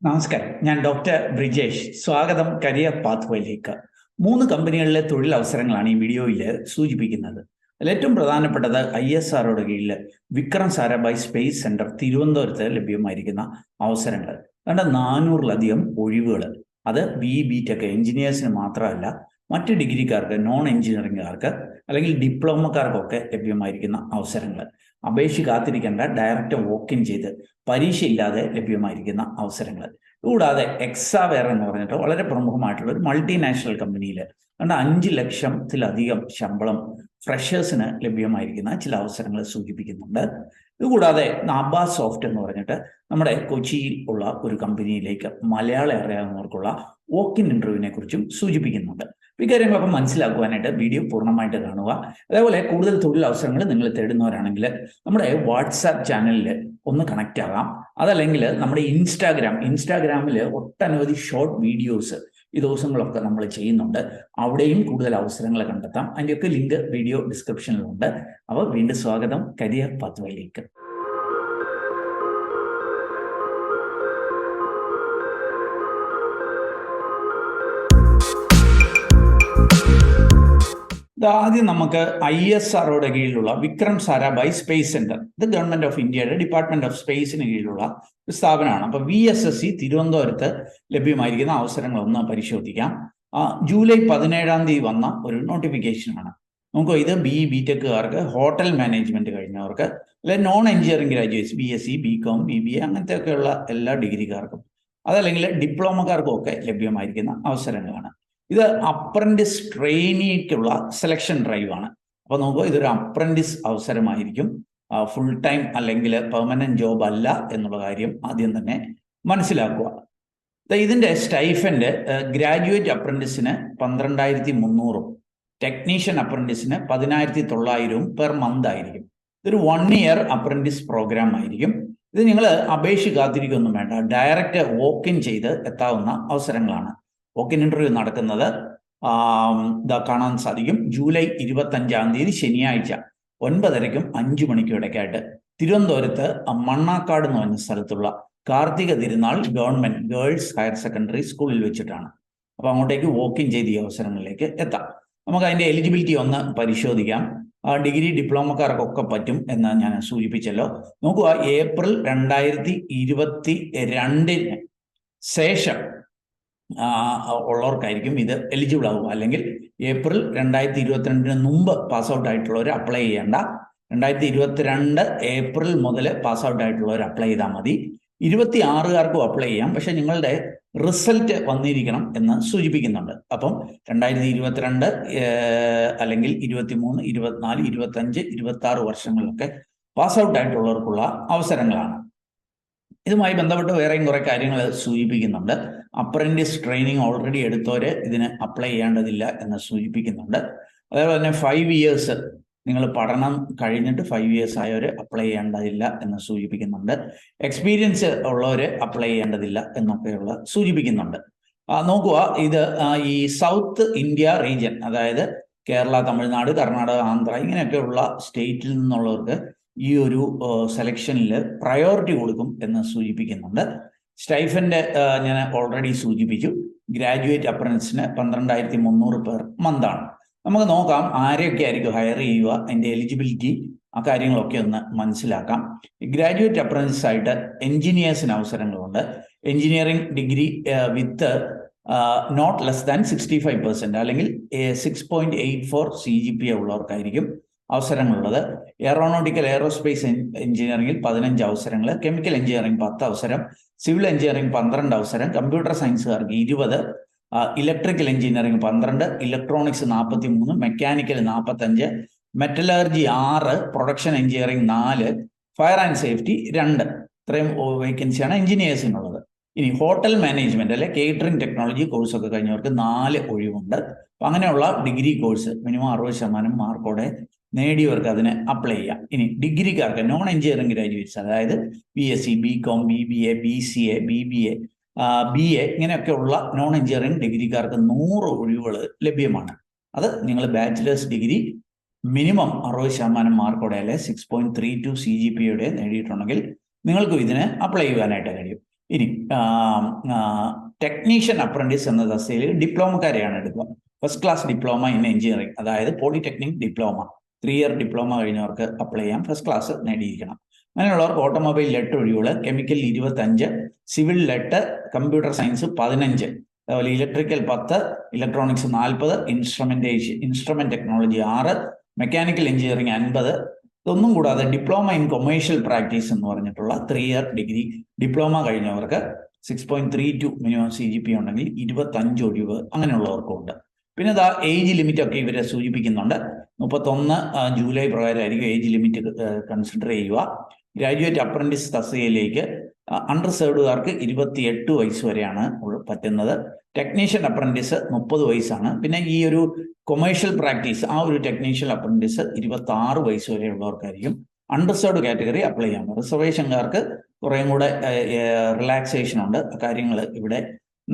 നമസ്കാരം. ഞാൻ ഡോക്ടർ ബ്രിജേഷ്. സ്വാഗതം കരിയർ പാത്വേയിലേക്ക്. 3 കമ്പനികളിലെ തൊഴിലവസരങ്ങളാണ് ഈ വീഡിയോയിൽ സൂചിപ്പിക്കുന്നത്. അതിൽ ഏറ്റവും പ്രധാനപ്പെട്ടത് ISROയുടെ കീഴിൽ വിക്രം സാരാഭായ് സ്പേസ് സെന്റർ തിരുവനന്തപുരത്ത് ലഭ്യമായിരിക്കുന്ന അവസരങ്ങൾ. ഏതാണ്ട് 400-ലധികം ഒഴിവുകൾ. അത് BTech എഞ്ചിനീയേഴ്സിന് മാത്രമല്ല, മറ്റ് ഡിഗ്രിക്കാർക്ക്, നോൺ എഞ്ചിനീയറിംഗുകാർക്ക് അല്ലെങ്കിൽ ഡിപ്ലോമക്കാർക്കൊക്കെ ലഭ്യമായിരിക്കുന്ന അവസരങ്ങൾ. അപേക്ഷ കാത്തിരിക്കേണ്ട, ഡയറക്റ്റ് വോക്കിൻ ചെയ്ത് പരീക്ഷയില്ലാതെ ലഭ്യമായിരിക്കുന്ന അവസരങ്ങൾ. കൂടാതെ എക്സാവെയർ എന്ന് പറഞ്ഞിട്ട് വളരെ പ്രമുഖമായിട്ടുള്ള ഒരു മൾട്ടിനാഷണൽ കമ്പനിയിൽ 5 ലക്ഷത്തിലധികം ശമ്പളം ഫ്രഷേഴ്സിന് ലഭ്യമായിരിക്കുന്ന ചില അവസരങ്ങൾ സൂചിപ്പിക്കുന്നുണ്ട്. ഇതുകൂടാതെ നാബ സോഫ്റ്റ് എന്ന് പറഞ്ഞിട്ട് നമ്മുടെ കൊച്ചിയിൽ ഉള്ള ഒരു കമ്പനിയിലേക്ക് മലയാളം അറിയാവുന്നവർക്കുള്ള വോക്കിൻ ഇന്റർവ്യൂവിനെ കുറിച്ചും സൂചിപ്പിക്കുന്നുണ്ട്. ഇക്കാര്യങ്ങളൊക്കെ മനസ്സിലാക്കുവാനായിട്ട് വീഡിയോ പൂർണ്ണമായിട്ട് കാണുക. അതേപോലെ കൂടുതൽ തൊഴിൽ അവസരങ്ങൾ നിങ്ങൾ തേടുന്നവരാണെങ്കിൽ നമ്മുടെ വാട്സാപ്പ് ചാനലിൽ ഒന്ന് കണക്റ്റ് ആകാം. അതല്ലെങ്കിൽ നമ്മുടെ ഇൻസ്റ്റാഗ്രാമിൽ ഒട്ടനവധി ഷോർട്ട് വീഡിയോസ് ഈ ദിവസങ്ങളൊക്കെ നമ്മൾ ചെയ്യുന്നുണ്ട്. അവിടെയും കൂടുതൽ അവസരങ്ങൾ കണ്ടെത്താം. അതിൻ്റെയൊക്കെ ലിങ്ക് വീഡിയോ ഡിസ്ക്രിപ്ഷനിലുണ്ട്. അപ്പോൾ വീണ്ടും സ്വാഗതം കരിയർ പാത്വേയിലേക്ക്. ആദ്യം നമുക്ക് ISROയുടെ കീഴിലുള്ള വിക്രം സാരാഭായ് സ്പേസ് സെന്റർ. ഇത് ഗവൺമെന്റ് ഓഫ് ഇന്ത്യയുടെ ഡിപ്പാർട്ട്മെന്റ് ഓഫ് സ്പേസിന് കീഴിലുള്ള ഒരു സ്ഥാപനമാണ്. അപ്പൊ VSSC തിരുവനന്തപുരത്ത് ലഭ്യമായിരിക്കുന്ന അവസരങ്ങൾ ഒന്ന് പരിശോധിക്കാം. ജൂലൈ 17 വന്ന ഒരു നോട്ടിഫിക്കേഷനാണ്. നമുക്ക് ഇത് BTechകാർക്ക്, ഹോട്ടൽ മാനേജ്മെന്റ് കഴിഞ്ഞവർക്ക്, അല്ലെങ്കിൽ non engineering graduates, BSc, BCom, BBA അങ്ങനത്തെ ഒക്കെയുള്ള എല്ലാ ഡിഗ്രിക്കാർക്കും, അതല്ലെങ്കിൽ ഡിപ്ലോമക്കാർക്കും ഒക്കെ ലഭ്യമായിരിക്കുന്ന അവസരങ്ങളാണ്. ഇത് അപ്രന്റിസ് ട്രെയിനിക്കുള്ള സെലക്ഷൻ ഡ്രൈവ് ആണ്. അപ്പൊ നോക്കൂ, ഇതൊരു അപ്രന്റിസ് അവസരമായിരിക്കും. ഫുൾ ടൈം അല്ലെങ്കിൽ പെർമനന്റ് ജോബ് അല്ല എന്നുള്ള കാര്യം ആദ്യം തന്നെ മനസ്സിലാക്കുക. ഇതിന്റെ സ്റ്റൈഫൻഡ് ഗ്രാജുവേറ്റ് അപ്രന്റിസിന് 12,300, ടെക്നീഷ്യൻ അപ്രന്റിസിന് 10,900 പെർ മന്ത് ആയിരിക്കും. ഇതൊരു 1 ഇയർ അപ്രന്റിസ് പ്രോഗ്രാം ആയിരിക്കും. ഇത് നിങ്ങൾ അപേക്ഷ കാത്തിരിക്കൊന്നും വേണ്ട, ഡയറക്റ്റ് വോക്കിൻ ചെയ്ത് എത്താവുന്ന അവസരങ്ങളാണ്. വോക്കിൻ ഇന്റർവ്യൂ നടക്കുന്നത് കാണാൻ സാധിക്കും. ജൂലൈ 25 ശനിയാഴ്ച 9:30-ക്കും 5 മണിക്കും ഇടയ്ക്കായിട്ട് തിരുവനന്തപുരത്ത് മണ്ണാക്കാട് എന്ന് പറഞ്ഞ സ്ഥലത്തുള്ള Karthika Thirunal government girls higher secondary സ്കൂളിൽ വെച്ചിട്ടാണ്. അപ്പൊ അങ്ങോട്ടേക്ക് വോക്കിൻ ചെയ്ത് ഈ അവസരങ്ങളിലേക്ക് എത്താം. നമുക്ക് അതിന്റെ എലിജിബിലിറ്റി ഒന്ന് പരിശോധിക്കാം. ഡിഗ്രി ഡിപ്ലോമക്കാർക്കൊക്കെ പറ്റും എന്ന് ഞാൻ സൂചിപ്പിച്ചല്ലോ. നോക്കുക, ഏപ്രിൽ 2022 ശേഷം ഉള്ളവർക്കായിരിക്കും ഇത് എലിജിബിൾ ആവുക. അല്ലെങ്കിൽ ഏപ്രിൽ 2022 മുമ്പ് പാസ് ഔട്ട് ആയിട്ടുള്ളവർ അപ്ലൈ ചെയ്യേണ്ട. 2022 ഏപ്രിൽ മുതൽ പാസ് ഔട്ട് ആയിട്ടുള്ളവർ അപ്ലൈ ചെയ്താൽ മതി. 26കാർക്കും അപ്ലൈ ചെയ്യാം, പക്ഷെ നിങ്ങളുടെ റിസൾട്ട് വന്നിരിക്കണം എന്ന് സൂചിപ്പിക്കുന്നുണ്ട്. അപ്പം 2022 അല്ലെങ്കിൽ 23, 24, 25, 26 വർഷങ്ങളിലൊക്കെ പാസ് ഔട്ട് ആയിട്ടുള്ളവർക്കുള്ള അവസരങ്ങളാണ്. ഇതുമായി ബന്ധപ്പെട്ട് വേറെയും കുറെ കാര്യങ്ങൾ സൂചിപ്പിക്കുന്നുണ്ട്. അപ്രന്റീസ് ട്രെയിനിങ് ഓൾറെഡി എടുത്തവര് ഇതിന് അപ്ലൈ ചെയ്യേണ്ടതില്ല എന്ന് സൂചിപ്പിക്കുന്നുണ്ട്. അതേപോലെ തന്നെ 5 ഇയേഴ്സ് നിങ്ങൾ പഠനം കഴിഞ്ഞിട്ട് 5 ഇയേഴ്സ് ആയവർ അപ്ലൈ ചെയ്യേണ്ടതില്ല എന്ന് സൂചിപ്പിക്കുന്നുണ്ട്. എക്സ്പീരിയൻസ് ഉള്ളവർ അപ്ലൈ ചെയ്യേണ്ടതില്ല എന്നൊക്കെയുള്ള സൂചിപ്പിക്കുന്നുണ്ട്. നോക്കുക, ഇത് ഈ സൗത്ത് ഇന്ത്യ റീജിയൻ, അതായത് കേരള, തമിഴ്നാട്, കർണാടക, ആന്ധ്ര ഇങ്ങനെയൊക്കെയുള്ള സ്റ്റേറ്റിൽ നിന്നുള്ളവർക്ക് ഈ ഒരു സെലക്ഷനിൽ പ്രയോറിറ്റി കൊടുക്കും എന്ന് സൂചിപ്പിക്കുന്നുണ്ട്. സ്റ്റൈഫൻഡ് ഞാൻ ഓൾറെഡി സൂചിപ്പിച്ചു. ഗ്രാജുവേറ്റ് അപ്രന്റീസിന് 12,300 പെർ മന്താണ്. നമുക്ക് നോക്കാം ആരെയൊക്കെ ആയിരിക്കും ഹയർ ചെയ്യുക, അതിന്റെ എലിജിബിലിറ്റി, ആ കാര്യങ്ങളൊക്കെ ഒന്ന് മനസ്സിലാക്കാം. ഗ്രാജുവേറ്റ് അപ്രന്റീസ് ആയിട്ട് എഞ്ചിനീയേഴ്സിന് അവസരങ്ങളുണ്ട്. Engineering degree with not less than 65% അല്ലെങ്കിൽ 6.84 CGPA ഉള്ളവർക്കായിരിക്കും അവസരങ്ങളുള്ളത്. എയറോനോട്ടിക്കൽ എയറോസ്പേസ് എഞ്ചിനീയറിംഗിൽ 15 അവസരങ്ങൾ, കെമിക്കൽ എഞ്ചിനീയറിംഗ് 10 അവസരം, സിവിൽ എഞ്ചിനീയറിംഗ് 12 അവസരം, കമ്പ്യൂട്ടർ സയൻസുകാർക്ക് 20, electrical engineering 12, electronics 43, mechanical 45, metallurgy 6, production engineering 4, fire and safety 2. ഇത്രയും വേക്കൻസിയാണ് എഞ്ചിനീയേഴ്സിനുള്ളത്. ഇനി ഹോട്ടൽ മാനേജ്മെന്റ് അല്ലെ കേറ്ററിംഗ് ടെക്നോളജി കോഴ്സൊക്കെ കഴിഞ്ഞവർക്ക് 4 ഒഴിവുണ്ട്. അപ്പൊ അങ്ങനെയുള്ള ഡിഗ്രി കോഴ്സ് മിനിമം 60% മാർക്കോടെ നേടിയവർക്ക് അതിന് അപ്ലൈ ചെയ്യാം. ഇനി ഡിഗ്രിക്കാർക്ക്, നോൺ എഞ്ചിനീയറിംഗ് ഗ്രാജുവേറ്റ്സ്, അതായത് BSc, BCom, BBA, BCA, BBA, BA ഇങ്ങനെയൊക്കെയുള്ള നോൺ എഞ്ചിനീയറിംഗ് ഡിഗ്രിക്കാർക്ക് 100 ഒഴിവുകൾ ലഭ്യമാണ്. അത് നിങ്ങൾ ബാച്ചിലേഴ്സ് ഡിഗ്രി മിനിമം 60% മാർക്കോടെ അല്ലെ 6.32 CGPA നേടിയിട്ടുണ്ടെങ്കിൽ നിങ്ങൾക്കും ഇതിന് അപ്ലൈ ചെയ്യാനായിട്ട് കഴിയും. ഇനി ടെക്നീഷ്യൻ അപ്രന്റീസ് എന്ന തസ്തികയിൽ ഡിപ്ലോമക്കാരെയാണ് എടുക്കുക. First class diploma in engineering, അതായത് പോളിടെക്നിക് ഡിപ്ലോമ 3 ഇയർ ഡിപ്ലോമ കഴിഞ്ഞവർക്ക് അപ്ലൈ ചെയ്യാം. ഫസ്റ്റ് ക്ലാസ് നേടിയിരിക്കണം. അങ്ങനെയുള്ളവർക്ക് ഓട്ടോമൊബൈൽ 8 ഒഴിവുകൾ, കെമിക്കൽ 25, സിവിൽ 8, കമ്പ്യൂട്ടർ സയൻസ് 15, അതുപോലെ electrical 10, electronics 40, instrument technology 6, mechanical engineering 50. ഇതൊന്നും കൂടാതെ ഡിപ്ലോമ ഇൻ കൊമേഴ്ഷ്യൽ പ്രാക്ടീസ് എന്ന് പറഞ്ഞിട്ടുള്ള 3 ഇയർ ഡിഗ്രി ഡിപ്ലോമ കഴിഞ്ഞവർക്ക് 6.32 മിനിമം CGP ഉണ്ടെങ്കിൽ 25 ഒഴിവ് അങ്ങനെയുള്ളവർക്കും ഉണ്ട്. പിന്നെ ഇതാ ഏജ് ലിമിറ്റ് ഒക്കെ ഇവരെ സൂചിപ്പിക്കുന്നുണ്ട്. 31 ജൂലൈ പ്രകാരമായിരിക്കും ഏജ് ലിമിറ്റ് കൺസിഡർ ചെയ്യുക. ഗ്രാജുവേറ്റ് അപ്രന്റീസ് തസ്തികയിലേക്ക് അൺറിസർവ്ഡുകാർക്ക് 28 വയസ്സ് വരെയാണ് പറ്റുന്നത്. ടെക്നീഷ്യൻ അപ്രന്റീസ് 30 വയസ്സാണ്. പിന്നെ ഈ ഒരു കൊമേഴ്ഷ്യൽ പ്രാക്ടീസ് ആ ഒരു ടെക്നീഷ്യൻ അപ്രന്റീസ് 26 വയസ്സ് വരെയുള്ളവർക്കായിരിക്കും. അൺറിസർവ്ഡ് കാറ്റഗറി അപ്ലൈ ചെയ്യാം. റിസർവേഷൻകാർക്ക് കുറേയും കൂടെ റിലാക്സേഷൻ ഉണ്ട്, കാര്യങ്ങൾ ഇവിടെ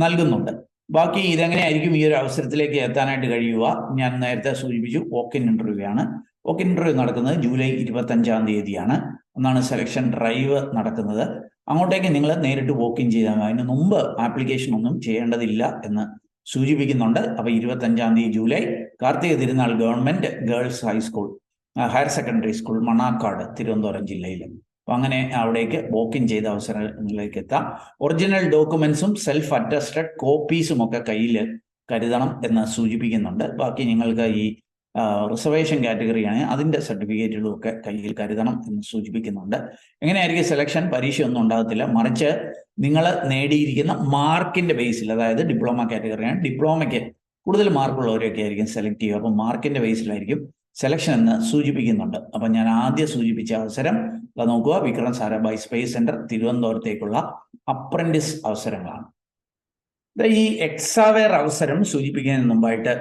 നൽകുന്നുണ്ട്. ബാക്കി ഇതെങ്ങനെയായിരിക്കും ഈ ഒരു അവസരത്തിലേക്ക് എത്താനായിട്ട് കഴിയുക? ഞാൻ നേരത്തെ സൂചിപ്പിച്ചു, വോക്ക് ഇൻ ഇന്റർവ്യൂ ആണ്. വോക്ക് ഇൻ ഇന്റർവ്യൂ നടക്കുന്നത് ജൂലൈ 25-ാം തീയതിയാണ്. അന്നാണ് സെലക്ഷൻ ഡ്രൈവ് നടക്കുന്നത്. അങ്ങോട്ടേക്ക് നിങ്ങൾ നേരിട്ട് വോക്ക് ഇൻ ചെയ്താൽ മതി. അതിന് മുമ്പ് ആപ്ലിക്കേഷൻ ഒന്നും ചെയ്യേണ്ടതില്ല എന്ന് സൂചിപ്പിക്കുന്നുണ്ട്. അപ്പൊ 25-ാം തീയതി July Karthika Thirunal government girls high school higher secondary school Mannarkkad, Thiruvananthapuram ജില്ലയിൽ. അപ്പൊ അങ്ങനെ അവിടേക്ക് വോക്ക് ഇൻ ചെയ്ത അവസരങ്ങളിലേക്ക് എത്താം. ഒറിജിനൽ ഡോക്യുമെന്റ്സും സെൽഫ് അറ്റസ്റ്റഡ് കോപ്പീസും ഒക്കെ കയ്യിൽ കരുതണം എന്ന് സൂചിപ്പിക്കുന്നുണ്ട്. ബാക്കി നിങ്ങൾക്ക് ഈ റിസർവേഷൻ കാറ്റഗറിയാണ്, അതിന്റെ സർട്ടിഫിക്കറ്റുകളും ഒക്കെ കയ്യിൽ കരുതണം എന്ന് സൂചിപ്പിക്കുന്നുണ്ട്. എങ്ങനെയായിരിക്കും സെലക്ഷൻ? പരീക്ഷയൊന്നും ഉണ്ടാകത്തില്ല, മറിച്ച് നിങ്ങൾ നേടിയിരിക്കുന്ന മാർക്കിന്റെ ബേസിൽ, അതായത് ഡിപ്ലോമ കാറ്റഗറിയാണ്, ഡിപ്ലോമയ്ക്ക് കൂടുതൽ മാർക്കുള്ളവരൊക്കെ ആയിരിക്കും സെലക്ട് ചെയ്യുക. അപ്പം മാർക്കിന്റെ ബേസിലായിരിക്കും സെലക്ഷൻ എന്ന് സൂചിപ്പിക്കുന്നുണ്ട്. അപ്പം ഞാൻ ആദ്യം സൂചിപ്പിച്ച അവസരം നോക്കുക, വിക്രം സാരാഭായ് സ്പേസ് സെന്റർ തിരുവനന്തപുരത്തേക്കുള്ള അപ്രന്റീസ് അവസരങ്ങളാണ്. ഈ എക്സാവെയർ അവസരം സൂചിപ്പിക്കുന്നതിന് മുമ്പായിട്ട്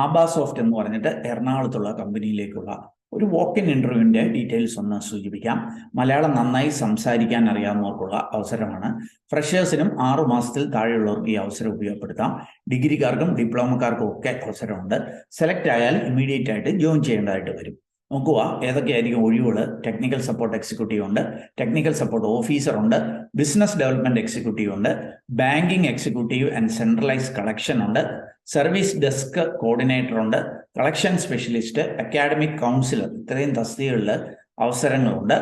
ആബാസോഫ്റ്റ് എന്ന് പറഞ്ഞിട്ട് എറണാകുളത്തുള്ള കമ്പനിയിലേക്കുള്ള ഒരു വോക്ക് ഇൻ ഇന്റർവ്യൂവിന്റെ ഡീറ്റെയിൽസ് ഒന്ന് സൂചിപ്പിക്കാം. മലയാളം നന്നായി സംസാരിക്കാൻ അറിയാവുന്നവർക്കുള്ള അവസരമാണ്. ഫ്രഷേഴ്സിനും 6 മാസത്തിൽ താഴെയുള്ളവർക്ക് ഈ അവസരം ഉപയോഗപ്പെടുത്താം. ഡിഗ്രിക്കാർക്കും ഡിപ്ലോമക്കാർക്കും ഒക്കെ അവസരമുണ്ട്. സെലക്ട് ആയാൽ ഇമ്മീഡിയറ്റ് ആയിട്ട് ജോയിൻ ചെയ്യേണ്ടതായിട്ട് വരും. നോക്കുക ഏതൊക്കെയായിരിക്കും ഒഴിവുകൾ. ടെക്നിക്കൽ സപ്പോർട്ട് എക്സിക്യൂട്ടീവ് ഉണ്ട്, ടെക്നിക്കൽ സപ്പോർട്ട് ഓഫീസർ ഉണ്ട്, ബിസിനസ് ഡെവലപ്മെന്റ് എക്സിക്യൂട്ടീവ് ഉണ്ട്, banking executive and centralise collection ഉണ്ട്, സർവീസ് ഡെസ്ക് കോർഡിനേറ്റർ ഉണ്ട്, കളക്ഷൻ സ്പെഷ്യലിസ്റ്റ്, അക്കാഡമിക് കൗൺസിലർ. ഇത്രയും തസ്തികകളിൽ അവസരങ്ങളുണ്ട്.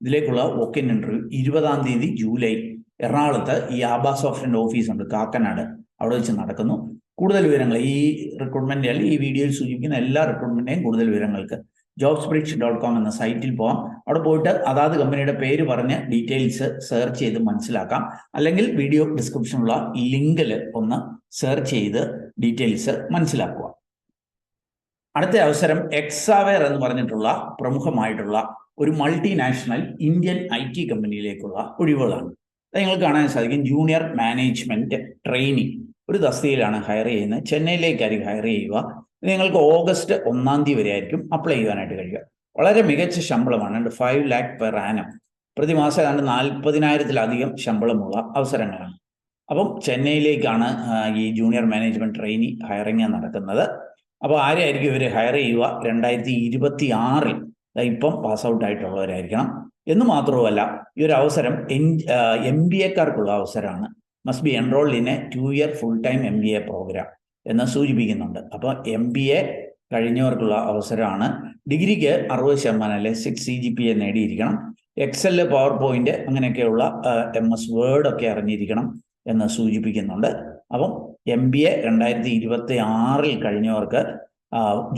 ഇതിലേക്കുള്ള വോക്ക് ഇൻ ഇന്റർവ്യൂ 20-ാം തീയതി ജൂലൈ എറണാകുളത്ത് ഈ ആബാസോഫ്റ്റിന്റെ ഓഫീസ് ഉണ്ട്, കാക്കനാട്, അവിടെ വെച്ച് നടക്കുന്നു. കൂടുതൽ വിവരങ്ങൾ ഈ റിക്രൂട്ട്മെന്റ് ഈ വീഡിയോയിൽ സൂചിപ്പിക്കുന്ന എല്ലാ റിക്രൂട്ട്മെന്റിന്റെയും കൂടുതൽ വിവരങ്ങൾക്ക് jobsbridge.com എന്ന സൈറ്റിൽ പോകാം. അവിടെ പോയിട്ട് അതാത് കമ്പനിയുടെ പേര് പറഞ്ഞ് ഡീറ്റെയിൽസ് സെർച്ച് ചെയ്ത് മനസ്സിലാക്കാം. അല്ലെങ്കിൽ വീഡിയോ ഡിസ്ക്രിപ്ഷനിലുള്ള ലിങ്കിൽ ഒന്ന് സെർച്ച് ചെയ്ത് ഡീറ്റെയിൽസ് മനസ്സിലാക്കുക. അടുത്ത അവസരം എക്സാവെയർ എന്ന് പറഞ്ഞിട്ടുള്ള പ്രമുഖമായിട്ടുള്ള ഒരു മൾട്ടിനാഷണൽ ഇന്ത്യൻ IT കമ്പനിയിലേക്കുള്ള ഒഴിവുകളാണ്. നിങ്ങൾ കാണാൻ സാധിക്കും, ജൂനിയർ മാനേജ്മെന്റ് ട്രെയിനിങ് ഒരു തസ്തികയിലാണ് ഹയർ ചെയ്യുന്നത്. ചെന്നൈയിലേക്കായിരിക്കും ഹയർ ചെയ്യുക. നിങ്ങൾക്ക് ഓഗസ്റ്റ് 1-ാം തീയതി വരെ ആയിരിക്കും അപ്ലൈ ചെയ്യാനായിട്ട് കഴിയുക. വളരെ മികച്ച ശമ്പളമാണ്, 5 lakh പെർ ആനം. പ്രതിമാസം 40,000-ത്തിലധികം ശമ്പളമുള്ള അവസരങ്ങളാണ്. അപ്പം ചെന്നൈയിലേക്കാണ് ഈ ജൂനിയർ മാനേജ്മെന്റ് ട്രെയിനി ഹയറിങ് നടക്കുന്നത്. അപ്പോൾ ആരെയായിരിക്കും ഇവർ ഹയർ ചെയ്യുക? 2026-ൽ ഇപ്പം പാസ് ഔട്ട് ആയിട്ടുള്ളവരായിരിക്കണം. എന്ന് മാത്രവുമല്ല, ഈ ഒരു അവസരം MBA-ക്കാർക്കുള്ള അവസരമാണ്. Must be enrolled in a 2 year full time MBA programme എന്ന് സൂചിപ്പിക്കുന്നുണ്ട്. അപ്പോൾ MBA കഴിഞ്ഞവർക്കുള്ള അവസരമാണ്. ഡിഗ്രിക്ക് 60% അല്ലെ 6 CGPA നേടിയിരിക്കണം. എക്സൽ, പവർ പോയിന്റ് അങ്ങനെയൊക്കെയുള്ള MS വേർഡ് ഒക്കെ അറിഞ്ഞിരിക്കണം എന്ന് സൂചിപ്പിക്കുന്നുണ്ട്. അപ്പം MBA 2026-ൽ കഴിഞ്ഞവർക്ക്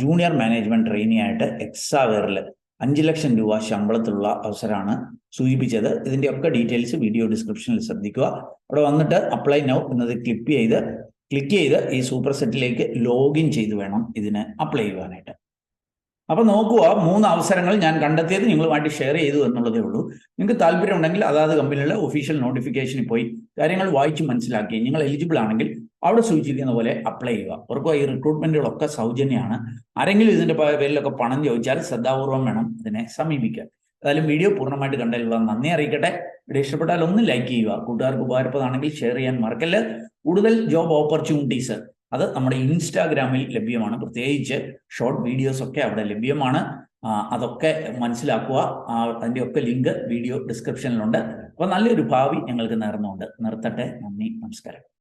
ജൂനിയർ മാനേജ്മെന്റ് ട്രെയിനി ആയിട്ട് എക്സാവെയറിൽ 5 ലക്ഷം രൂപ ശമ്പളത്തിലുള്ള അവസരമാണ് സൂചിപ്പിച്ചത്. ഇതിൻ്റെയൊക്കെ ഡീറ്റെയിൽസ് വീഡിയോ ഡിസ്ക്രിപ്ഷനിൽ ശ്രദ്ധിക്കുക. അവിടെ വന്നിട്ട് അപ്ലൈ നൗ എന്നത് ക്ലിക്ക് ചെയ്ത് ഈ സൂപ്പർ സെറ്റിലേക്ക് ലോഗിൻ ചെയ്ത് വേണം ഇതിന് അപ്ലൈ ചെയ്യുവാനായിട്ട്. അപ്പൊ നോക്കുക, 3 അവസരങ്ങൾ ഞാൻ കണ്ടെത്തിയത് നിങ്ങളുമായിട്ട് ഷെയർ ചെയ്തു എന്നുള്ളതേ ഉള്ളൂ. നിങ്ങൾക്ക് താല്പര്യം ഉണ്ടെങ്കിൽ അതാത് കമ്പനികളുടെ ഒഫീഷ്യൽ നോട്ടിഫിക്കേഷനിൽ പോയി കാര്യങ്ങൾ വായിച്ച് മനസ്സിലാക്കി നിങ്ങൾ എലിജിബിൾ ആണെങ്കിൽ അവിടെ സൂചിപ്പിക്കുന്ന പോലെ അപ്ലൈ ചെയ്യുക. ഓർക്കുക, ഈ റിക്രൂട്ട്മെന്റുകളൊക്കെ സൗജന്യമാണ്. ആരെങ്കിലും ഇതിന്റെ പേരിലൊക്കെ പണം ചോദിച്ചാൽ ശ്രദ്ധാപൂർവം വേണം ഇതിനെ സമീപിക്കാൻ. ഏതായാലും വീഡിയോ പൂർണ്ണമായിട്ട് കണ്ടതിലുള്ള നന്ദി അറിയിക്കട്ടെ. വീഡിയോ ഇഷ്ടപ്പെട്ടാൽ ഒന്ന് ലൈക്ക് ചെയ്യുക. കൂട്ടുകാർക്ക് ഉപകാരപ്രദമാണെങ്കിൽ ഷെയർ ചെയ്യാൻ മറക്കല്ല്. കൂടുതൽ ജോബ് ഓപ്പർച്യൂണിറ്റീസ് അത് നമ്മുടെ ഇൻസ്റ്റാഗ്രാമിൽ ലഭ്യമാണ്. പ്രത്യേകിച്ച് ഷോർട്ട് വീഡിയോസ് ഒക്കെ അവിടെ ലഭ്യമാണ്. അതൊക്കെ മനസ്സിലാക്കുക. അതിൻ്റെ ഒക്കെ ലിങ്ക് വീഡിയോ ഡിസ്ക്രിപ്ഷനിലുണ്ട്. അപ്പൊ നല്ലൊരു ഭാവി ഞങ്ങൾക്ക് നേർന്നുകൊണ്ട് നിർത്തട്ടെ. നന്ദി, നമസ്കാരം.